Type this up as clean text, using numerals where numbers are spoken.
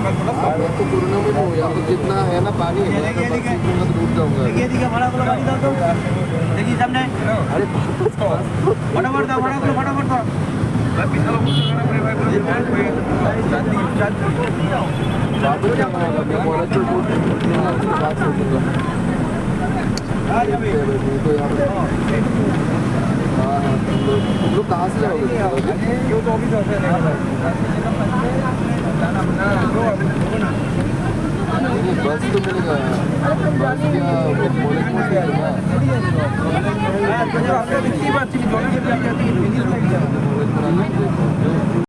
तो कोरोना में हो या तो जितना है ना पानी है मैं तो डूब जाऊंगा। देखिए बड़ा वाला गाड़ी डाल दो। देखिए सामने। अरे फटाफट दो फटाफट दो। वापस क्या बनाएगा मैं बोला तो बात सोचूंगा। तो यहाँ पे हाँ तुम लोग कहाँ से जाओगे? बस तो मिलेगा बस क्या बोले